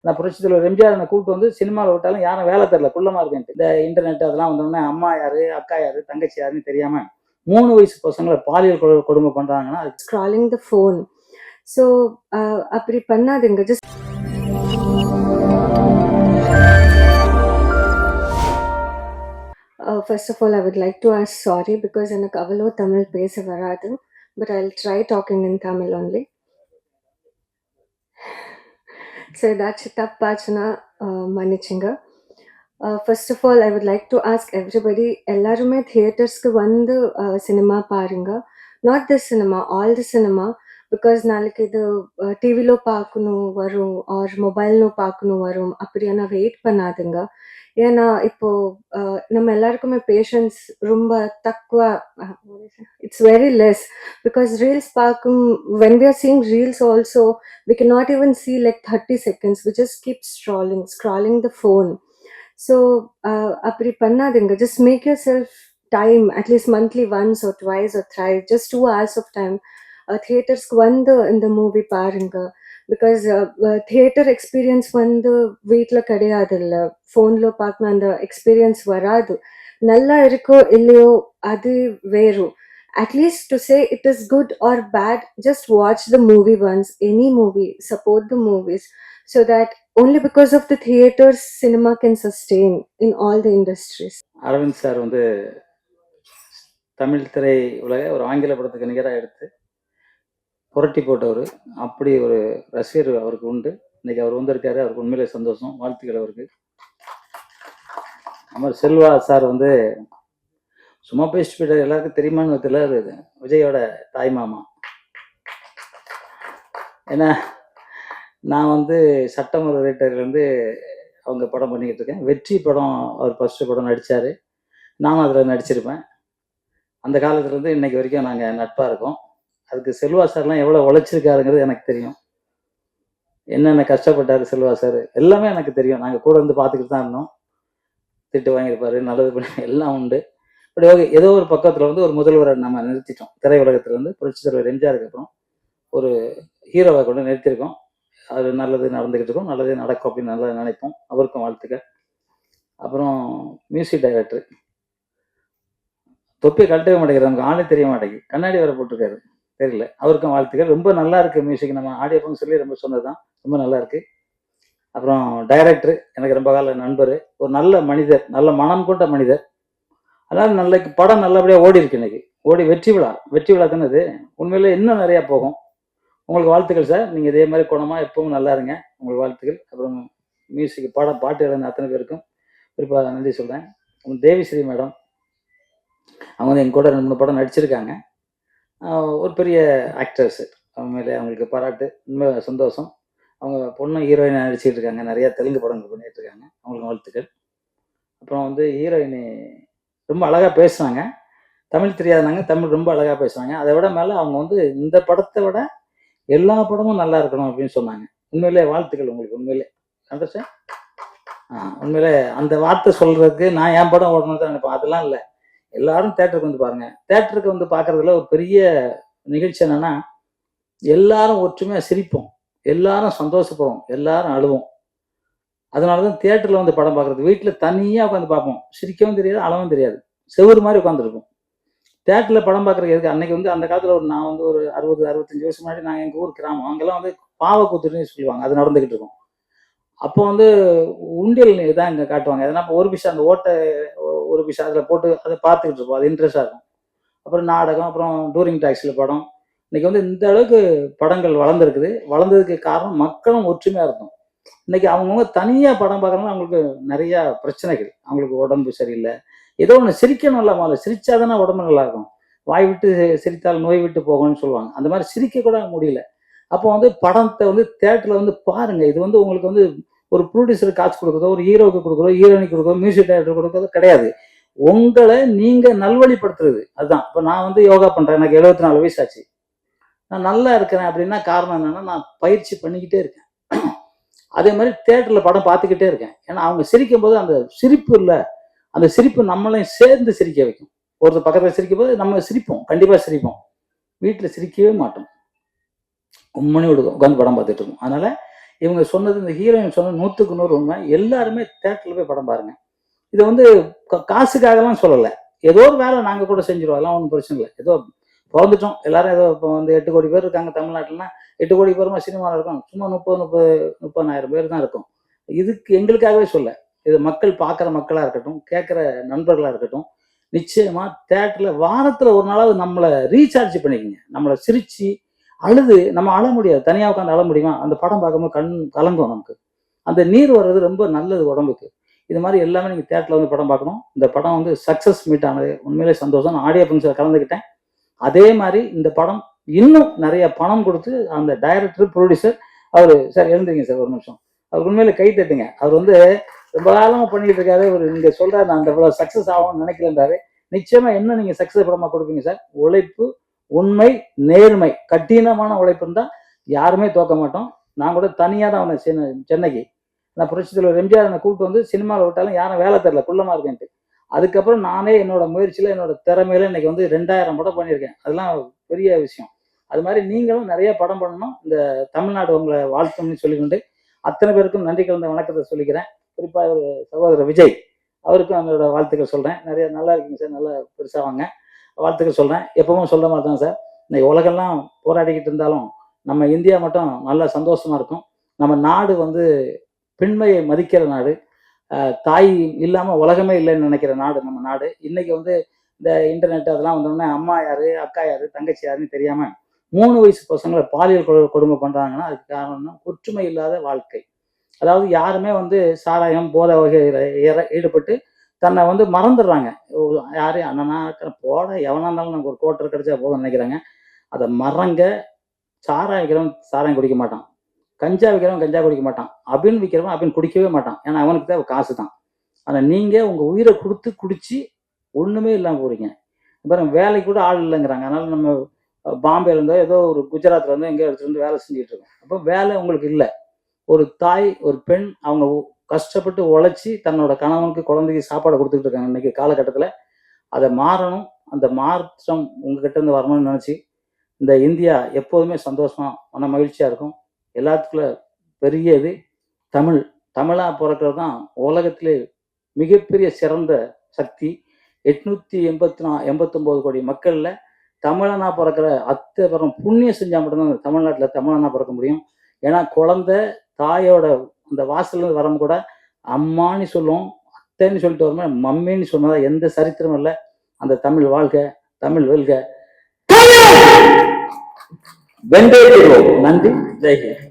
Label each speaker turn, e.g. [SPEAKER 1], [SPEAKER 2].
[SPEAKER 1] நான் புரட்சி தலைவர் எம்ஜிஆர் கூப்பிட்டு வந்து சினிமாவில் விட்டாலும் யாரும் வேலை தரல, குள்ளமா இருக்கேன்ட்டு. இந்த இன்டர்நெட் அதெல்லாம் வந்தோடனே அம்மா யாரு, அக்கா யாரு, தங்கச்சி யாருன்னு தெரியாம 3 வயசு பசங்களை பாலியல் கொடுமை பண்றாங்கன்னா
[SPEAKER 2] scrolling the phone. So அப்படி பண்ணாதீங்க. Just first of all, I would like to ask sorry because எனக்கு அவ்வளோ தமிழ் பேச வராது. But I'll try talking in Tamil only. So ஏதாச்சும் தப்பாச்சுன்னா மன்னிச்சுங்க. First of all I would like to ask everybody, எல்லாருமே தியேட்டர்ஸ்க்கு வந்து சினிமா பாருங்க. Not the cinema, all the cinema. Because நாளைக்கு இது டிவிలో பார்க்கணும் வரும் ஆர் மொபைல்னு பார்க்கணும் வரும் அப்படியான வெயிட் பண்ணாதுங்க. ஏன்னா இப்போ நம்ம எல்லாருக்குமே பேஷன்ஸ் ரொம்ப தக்குவ, it's very less. Because reels பார்க்கும், when we are seeing reels also, we cannot even see like 30 seconds. We just keep scrolling the phone. So அப்படி பண்ணாதீங்க. Just make yourself time, at least monthly once or twice or thrice, just 2 hours of time. தியேட்டர்ஸ்க்கு வந்து இந்த movie பாருங்க. Because theatre experience வந்து வீட்டில் கிடையாது, இல்லை ஃபோனில் பார்க்கணும், அந்த எக்ஸ்பீரியன்ஸ் வராது. நல்லா இருக்கோ இல்லையோ அது வேறு. Atleast to say it is good or bad, just watch the movie once, any movie, support the movies, so that only because of the theaters cinema can sustain in all the industries.
[SPEAKER 1] Aravind sir வந்து தமிழ் திரை உலக ஒரு ஆங்கில படத்துக்கு நிகராக எடுத்து புரட்டி போட்டவர். அப்படி ஒரு ரசிகர் அவருக்கு உண்டு. இன்னைக்கு அவர் வந்திருக்காரு, அவருக்கு உண்மையிலே சந்தோஷம், வாழ்த்துக்கள் அவருக்கு. அமர் செல்வா சார் வந்து சும்மா பேசிட்டு போயிட்டார், எல்லாருக்கும் தெரியுமான்னு தெரியல, விஜயோட தாய் மாமா. ஏன்னா நான் வந்து சட்டமன்ற ரேட்டர்லேருந்து அவங்க படம் பண்ணிக்கிட்டு இருக்கேன். வெற்றி படம் அவர் ஃபர்ஸ்ட் படம் நடித்தார், நானும் அதில் நடிச்சிருப்பேன். அந்த காலத்துலேருந்து இன்னைக்கு வரைக்கும் நாங்கள் நட்பாக இருக்கோம். அதுக்கு செல்வா சார்லாம் எவ்வளோ உழைச்சிருக்காருங்கிறது எனக்கு தெரியும். என்னென்ன கஷ்டப்பட்டார் செல்வா சார் எல்லாமே எனக்கு தெரியும். நாங்கள் கூட இருந்து பார்த்துக்கிட்டு தான் இருந்தோம். திட்டு வாங்கியிருப்பாரு, நல்லது பண்ணி எல்லாம் உண்டு. அப்படி ஓகே, ஏதோ ஒரு பக்கத்தில் வந்து ஒரு முதல்வரை நம்ம நிறுத்திட்டோம். திரையுலகத்தில் வந்து புரட்சி தலைவர் எம்ஜிஆருக்கு அப்புறம் ஒரு ஹீரோவை கொண்டு நிறுத்தியிருக்கோம். அது நல்லது நடந்துக்கிட்டு இருக்கோம், நல்லதே நடக்கும் அப்படின்னு நல்லா நினைப்போம். அவருக்கும் வாழ்த்துக்கள். அப்புறம் மியூசிக் டைரக்டர் தொப்பி கழட்டவே மாட்டேங்கிறார், நமக்கு ஆளே தெரிய மாட்டேங்குது, கண்ணாடி வேற போட்டிருக்காரு, தெரியல. அவருக்கும் வாழ்த்துக்கள். ரொம்ப நல்லா இருக்கு மியூசிக், நம்ம ஆடியோ பங்கு சொல்லி ரொம்ப சொன்னதுதான், ரொம்ப நல்லா இருக்கு. அப்புறம் டைரக்டர் எனக்கு ரொம்ப கால நண்பர், ஒரு நல்ல மனிதர், நல்ல மனம் கொண்ட மனிதர். அதனால நல்ல படம் நல்லபடியாக ஓடி இருக்கு. இன்னைக்கு ஓடி வெற்றி விழா தானே இது. உண்மையில இன்னும் நிறையா போகும். உங்களுக்கு வாழ்த்துக்கள் சார். நீங்கள் இதே மாதிரி குணமாக எப்பவும் நல்லா இருங்க, உங்களுக்கு வாழ்த்துக்கள். அப்புறம் மியூசிக் பாட்டு எழுதின அத்தனை பேருக்கும் குறிப்பாக நன்றி சொல்கிறேன். தேவிஸ்ரீ மேடம், அவங்க வந்து எங்க கூட 2-3 படம் நடிச்சிருக்காங்க. ஒரு பெரிய ஆக்டர்ஸ். அவங்க மேலே அவங்களுக்கு பாராட்டு, ரொம்ப சந்தோஷம். அவங்க பொண்ணு ஹீரோயினாக நடிச்சிட்டு இருக்காங்க, நிறையா தெலுங்கு படங்கள் பண்ணிட்டு இருக்காங்க, அவங்களுக்கு வாழ்த்துக்கள். அப்புறம் வந்து ஹீரோயினி ரொம்ப அழகாக பேசுனாங்க, தமிழ் தெரியாதுனாங்க, தமிழ் ரொம்ப அழகாக பேசுனாங்க. அதை விட மேலே அவங்க வந்து இந்த படத்தை விட எல்லா படமும் நல்லா இருக்கணும் அப்படின்னு சொன்னாங்க. உண்மையிலே வாழ்த்துக்கள் உங்களுக்கு. உண்மையிலே அண்டர்ஸ்டாண்ட். உண்மையிலே அந்த வார்த்தை சொல்றதுக்கு நான் என் படம் ஓடணும்னு தான் நினைப்பேன். அதெல்லாம் இல்லை, எல்லாரும் தேட்டருக்கு வந்து பாருங்க. தேட்டருக்கு வந்து பார்க்கறதுல ஒரு பெரிய நிகழ்ச்சி என்னன்னா, எல்லாரும் ஒற்றுமையாக சிரிப்போம், எல்லாரும் சந்தோஷப்படுவோம், எல்லாரும் அழுவோம். அதனாலதான் தியேட்டர்ல வந்து படம் பார்க்கறது. வீட்டில் தனியாக உட்காந்து பார்ப்போம், சிரிக்கவும் தெரியாது, அழவும் தெரியாது, செவ்வறு மாதிரி உட்காந்துருக்கும். தேட்டரில் படம் பார்க்குறது எதுக்கு? அன்னைக்கு வந்து அந்த காலத்தில் நான் வந்து ஒரு 60-65 வருஷம் முன்னாடி நாங்கள் எங்கள் ஊர் கிராமம், அங்கெல்லாம் வந்து பாவக்கூத்துன்னு சொல்லுவாங்க, அது நடந்துக்கிட்டு இருக்கும். அப்போ வந்து உண்டியல் தான் இங்கே காட்டுவாங்க. எதனா ஒரு பிசா, அந்த ஓட்டை ஒரு பிசா அதில் போட்டு அதை பார்த்துக்கிட்டு இருப்போம், அது இன்ட்ரெஸ்டாக இருக்கும். அப்புறம் நாடகம், அப்புறம் டூரிங் டாக்ஸியில் படம். இன்னைக்கு வந்து இந்த அளவுக்கு படங்கள் வளர்ந்துருக்குது. வளர்ந்ததுக்கு காரணம் மக்களும் ஒற்றுமையாக இருக்கும். இன்னைக்கு அவங்கவுங்க தனியாக படம் பார்க்குறவங்க அவங்களுக்கு நிறையா பிரச்சனைகள், அவங்களுக்கு உடம்பு சரியில்லை, ஏதோ ஒன்று சிரிக்கணும் இல்லை, முதல்ல சிரிச்சாதானே உடம்பு நல்லா இருக்கும். வாய் விட்டு சிரித்தால் நோய் விட்டு போகணும்னு சொல்லுவாங்க. அந்த மாதிரி சிரிக்க கூட முடியல. அப்போ வந்து படத்தை வந்து தேட்டரில் வந்து பாருங்க. இது வந்து உங்களுக்கு வந்து ஒரு ப்ரொடியூசர் காசு கொடுக்குறதோ, ஒரு ஹீரோவுக்கு கொடுக்குறதோ, ஹீரோயினுக்கு கொடுக்குறதோ, மியூசிக் டைரக்டர் கொடுக்குறதோ கிடையாது. உங்களை நீங்க நல்வழிப்படுத்துறது. அதுதான். இப்போ நான் வந்து யோகா பண்றேன், எனக்கு 74 வயசு ஆச்சு. நான் நல்லா இருக்கிறேன் அப்படின்னா காரணம் என்னன்னா, நான் பயிற்சி பண்ணிக்கிட்டே இருக்கேன். அதே மாதிரி தேட்டரில் படம் பார்த்துக்கிட்டே இருக்கேன். ஏன்னா அவங்க சிரிக்கும் போது அந்த சிரிப்பு இல்லை, அந்த சிரிப்பு நம்மளையும் சேர்ந்து சிரிக்க வைக்கும். ஒருத்தர் பக்கத்தில் சிரிக்கும் போது நம்ம சிரிப்போம், கண்டிப்பாக சிரிப்போம். வீட்டில் சிரிக்கவே மாட்டோம், உண்மனி விடுவோம், உட்காந்து படம் பார்த்துட்டு இருக்கோம். அதனால இவங்க சொன்னது, இந்த ஹீரோயின் சொன்னது 100க்கு 100 உண்மை. எல்லாருமே தியேட்டர்ல போய் படம் பாருங்க. இதை வந்து காசுக்காகலாம் சொல்லலை. ஏதோ ஒரு வேலை நாங்கள் கூட செஞ்சிருவோம், அதெல்லாம் ஒன்றும் பிரச்சனை இல்லை. ஏதோ பிறந்துட்டோம் எல்லாரும். ஏதோ இப்போ வந்து 8 கோடி பேர் இருக்காங்க தமிழ்நாட்டில்னா, 8 கோடி பேருமா சினிமாவில் இருக்கும்? சும்மா 30,000 பேர் தான் இருக்கும். இதுக்கு எங்களுக்காகவே சொல்ல, இது மக்கள் பார்க்குற மக்களாக இருக்கட்டும், கேட்குற நண்பர்களாக இருக்கட்டும், நிச்சயமா தேட்டரில் வாரத்தில் ஒரு நாளாவது நம்மளை ரீசார்ஜ் பண்ணிக்கோங்க. நம்மளை சிரிச்சு அழுது, நம்ம அழ முடியாது, தனியாக உட்காந்து அழ முடியுமா? அந்த படம் பார்க்கும்போது கண் கலங்கும் நமக்கு. அந்த நீர் வர்றது ரொம்ப நல்லது உடம்புக்கு. இது மாதிரி எல்லாமே நீங்கள் தேட்டரில் வந்து படம் பார்க்கணும். இந்த படம் வந்து சக்ஸஸ் மீட் ஆனது உண்மையிலே சந்தோஷம். நான் ஆடியோ ஃபங்க்ஷனில் கலந்துக்கிட்டேன். அதே மாதிரி இந்த படம் இன்னும் நிறைய பணம் கொடுத்து அந்த டைரக்டர் ப்ரொடியூசர் அவர் சார் எழுந்துங்க சார் ஒரு நிமிஷம், அவர் உண்மையில கை தட்டுங்க. அவர் வந்து ரொம்ப காலமாக பண்ணிட்டு இருக்காரு. ஒரு நீங்கள் சொல்கிறார் நான் அந்த சக்ஸஸ் ஆகும்னு நினைக்கலன்றாரு. நிச்சயமா என்ன நீங்கள் சக்ஸஸ் படமாக கொடுப்பீங்க சார். உழைப்பு, உண்மை, நேர்மை, கடினமான உழைப்புன்னு தான் யாருமே தோக்க மாட்டோம். நான் கூட தனியாக தான் வந்தேன் சென்னைக்கு. நான் புரட்சி தலைவர் எம்ஜிஆர் என்னை கூப்பிட்டு வந்து சினிமாவில் விட்டாலும் யாரும் வேலை தரல, குள்ளமாக இருக்கேன்ட்டு. அதுக்கப்புறம் நானே என்னோட முயற்சியில் என்னோட திறமையில இன்னைக்கு வந்து 2000 படம் பண்ணியிருக்கேன். அதெல்லாம் பெரிய விஷயம். அது மாதிரி நீங்களும் நிறைய படம் பண்ணணும். இந்த தமிழ்நாடு உங்களை வாழ்த்தும்னு சொல்லிக்கொண்டு அத்தனை பேருக்கும் நன்றி கலந்த வணக்கத்தை சொல்லிக்கிறேன். குறிப்பாக ஒரு சகோதரர் விஜய், அவருக்கும் அவங்களோட வாழ்த்துக்கள் சொல்கிறேன். நிறைய நல்லா இருக்கீங்க சார், நல்லா பெருசாக வாங்க, வாழ்த்துக்கள் சொல்கிறேன். எப்பவும் சொல்ல மாதிரி தான் சார். இன்னைக்கு உலகெல்லாம் போராடிக்கிட்டு இருந்தாலும் நம்ம இந்தியா மட்டும் நல்லா சந்தோஷமா இருக்கும். நம்ம நாடு வந்து பெண்மையை மதிக்கிற நாடு, தாய் இல்லாமல் உலகமே இல்லைன்னு நினைக்கிற நாடு நம்ம நாடு. இன்னைக்கு வந்து இந்த இன்டர்நெட் அதெல்லாம் வந்தோடனே அம்மா யாரு, அக்கா யாரு, தங்கச்சி யாருன்னு தெரியாமல் 3 வயசு பசங்களை பாலியல் கொடுமை பண்ணுறாங்கன்னா அதுக்கு காரணம் ஒற்றுமை இல்லாத வாழ்க்கை. அதாவது யாருமே வந்து சாராயம், போதை வகையில் ஈடுபட்டு தன்னை வந்து மறந்துடுறாங்க. யாரையும் அண்ணனா போட எவனா இருந்தாலும் நமக்கு ஒரு கோட்டர் கிடைச்சா போதும்னு நினைக்கிறாங்க. அதை மறங்க. சாராயம் விற்கிறவன் சாராயம் குடிக்க மாட்டான், கஞ்சா விற்கிறவன் கஞ்சா குடிக்க மாட்டான், அபின் விற்கிறவன் அபின் குடிக்கவே மாட்டான். ஏன்னா அவனுக்கு தேவை காசு தான். ஆனால் நீங்கள் உங்கள் உயிரை கொடுத்து குடிச்சு ஒன்றுமே இல்லாமல் போகிறீங்க. அப்புறம் வேலைக்கு கூட ஆள் இல்லைங்கிறாங்க. அதனால நம்ம பாம்பேலேருந்தோ ஏதோ ஒரு குஜராத்தில் இருந்தோ எங்கேயோ எடுத்துகிட்டு வந்து வேலை செஞ்சுட்டு இருக்கோம். அப்போ வேலை உங்களுக்கு இல்லை. ஒரு தாய், ஒரு பெண், அவங்க கஷ்டப்பட்டு உழைச்சி தன்னோட கணவனுக்கு குழந்தைக்கு சாப்பாடு கொடுத்துட்டு இருக்காங்க இன்னைக்கு காலகட்டத்தில். அதை மாறணும். அந்த மாற்றம் உங்ககிட்ட இருந்து வரணும்னு நினச்சி இந்த இந்தியா எப்போதுமே சந்தோஷமா மன மகிழ்ச்சியாக இருக்கும். எல்லாத்துக்குள்ள பெரியது தமிழ். தமிழாக பிறக்கிறது தான் உலகத்திலே மிகப்பெரிய சிறந்த சக்தி. 889 கோடி மக்களில் தமிழனா பிறக்கிற அத்தை பேரும் புண்ணியம் செஞ்சால் மட்டும்தான் தமிழ்நாட்டில் தமிழனா பிறக்க முடியும். ஏன்னா குழந்தை தாயோட அந்த வாசல்ல வரும் கூட அம்மான்னு சொல்லுவோம், அத்தைன்னு சொல்லிட்டு வரும்போது மம்மின்னு சொன்னதா எந்த சரித்திரமும் இல்லை. அந்த தமிழ் வாழ்க, தமிழ் வெல்க. வென்றே தீர்வோம். நன்றி, ஜெய்ஹிந்த்.